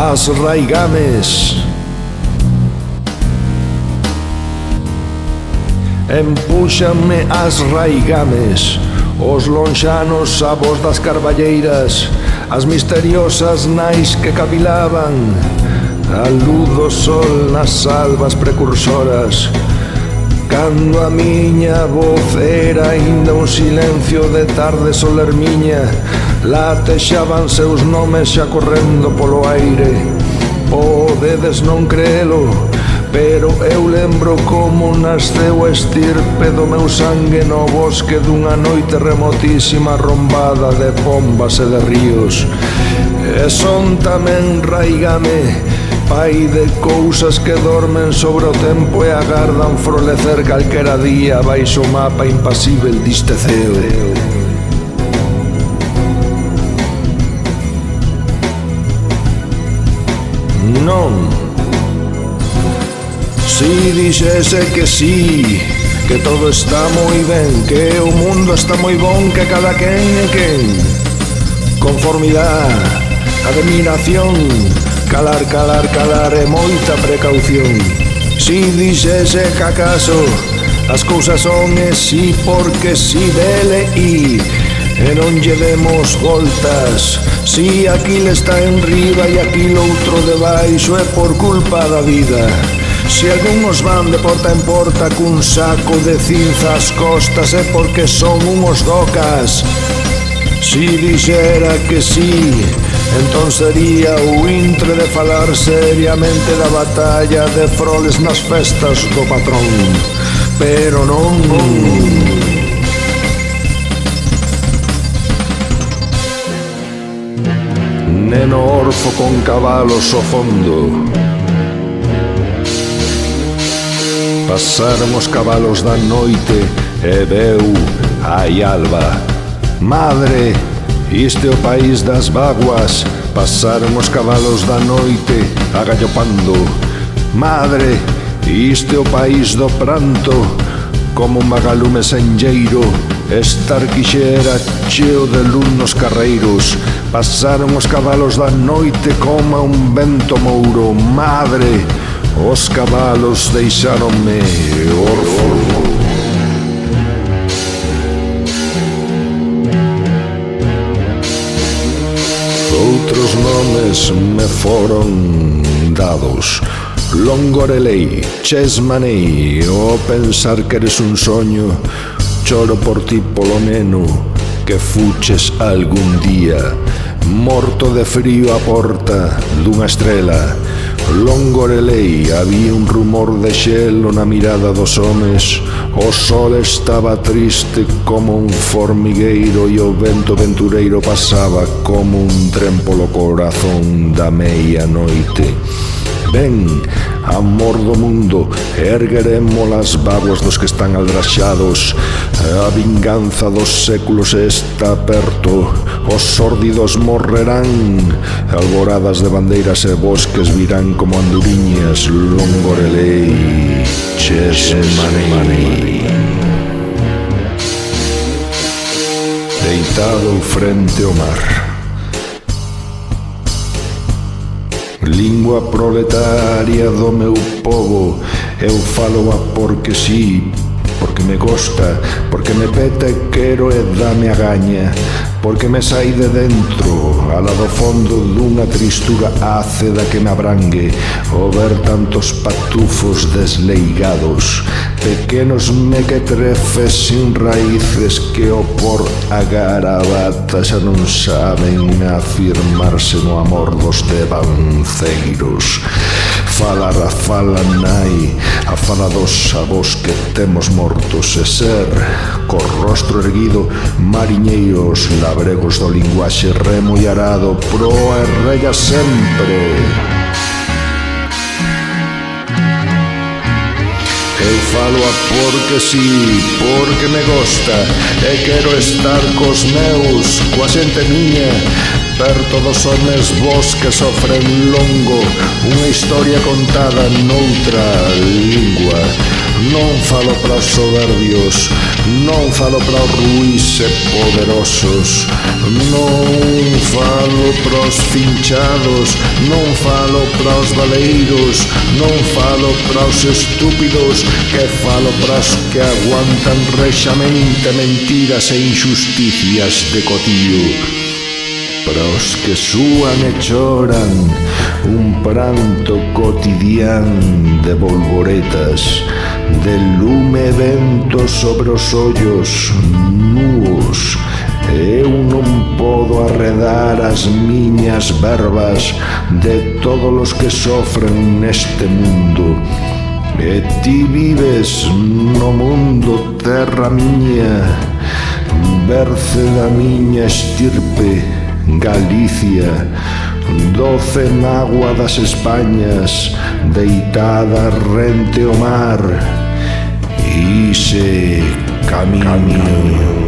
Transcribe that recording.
as raigames. Empúxanme as raigames, os lonxanos a voz das carballeiras, as misteriosas nais que cavilaban, a luz do sol nas albas precursoras, cando a miña voz era aínda un silencio de tarde solermiña, latexaban seus nomes xa correndo polo aire. Podedes non creelo, pero eu lembro como nasceu a estirpe do meu sangue no bosque dunha noite remotísima rombada de pombas e de ríos. E son tamén raigame, pai de cousas que dormen sobre o tempo e agardan florecer calquera día baixo o mapa impasível diste ceo. Non. Si dixese que sí, que todo está moi ben, que o mundo está moi bon, que cada quen é quen. Conformidade, admiración, calar, calar, calar e moita precaución. Si dixese que acaso as cousas son e si porque si dele e non lle demos voltas. Si aquilo está en riba e aquilo outro debaixo é por culpa da vida. Si algúns van de porta en porta cun saco de cinza ás costas é porque son unhos docas. Si dixera que sí, entón sería o intre de falar seriamente da batalla de Froles nas festas do patrón. Pero non. Neno orfo con cabalos ao fondo, pasaron os cabalos da noite e veu hai alba. Madre, isto é o país das vaguas, pasaron os cabalos da noite agallopando. Madre, isto é o país do pranto, como un vagalume senlleiro, estar quixera cheo de luz nos carreiros. Pasaron os cabalos da noite como un vento mouro. Madre, os cabalos deixaronme orfo. Outros nomes me foron dados: Longorelei, Chesmanei, o pensar que eres un soño. Choro por ti polo neno que fuches algún día, morto de frío á porta dunha estrela. Longorelei, había un rumor de xelo na mirada dos homes. O sol estaba triste como un formigueiro e o vento ventureiro pasaba como un tren polo corazón da meia noite. Ben, amor do mundo, ergueremos as vaguas dos que están aldraxados. A vinganza dos séculos está perto, os sórdidos morrerán, alboradas de bandeiras e bosques virán como anduriñas. Longorelei, Chesmanei. Deitado frente ao mar, lingua proletaria do meu povo, eu falo-a porque sí, porque me gosta, porque me peta e quero e dame a gaña, porque me sai de dentro, ala do fondo dunha tristura ácida que me abrangue, o ver tantos patufos desleigados, pequenos mequetrefes sin raíces que o por a garabata xa non saben afirmarse no amor dos devanceiros. Falar a fala nai, a fala dos avós que temos mortos e ser, co rostro erguido, mariñeiros, labregos do linguaxe remo e arado, proa e rella sempre. Eu falo-a porque sí, porque me gosta e quero estar cos meus, coa xente miña, perto dos homes vos que sofren longo, unha historia contada noutra lingua. Non falo para os soberbios, non falo para os ruís e poderosos, non falo para os finchados, non falo para os baleiros, non falo para os estúpidos, que falo para os que aguantan rexamente mentiras e injusticias de cotío, para os que súan e choran un pranto cotidián de bolboretas, de lume e vento sobre os ollos nuos. Eu non podo arredar as miñas verbas de todos os que sofren neste mundo. E ti vives no mundo, terra miña, berce da miña estirpe, Galicia, doce mágoa das Españas, deitada rente ao mar. Ise camiño.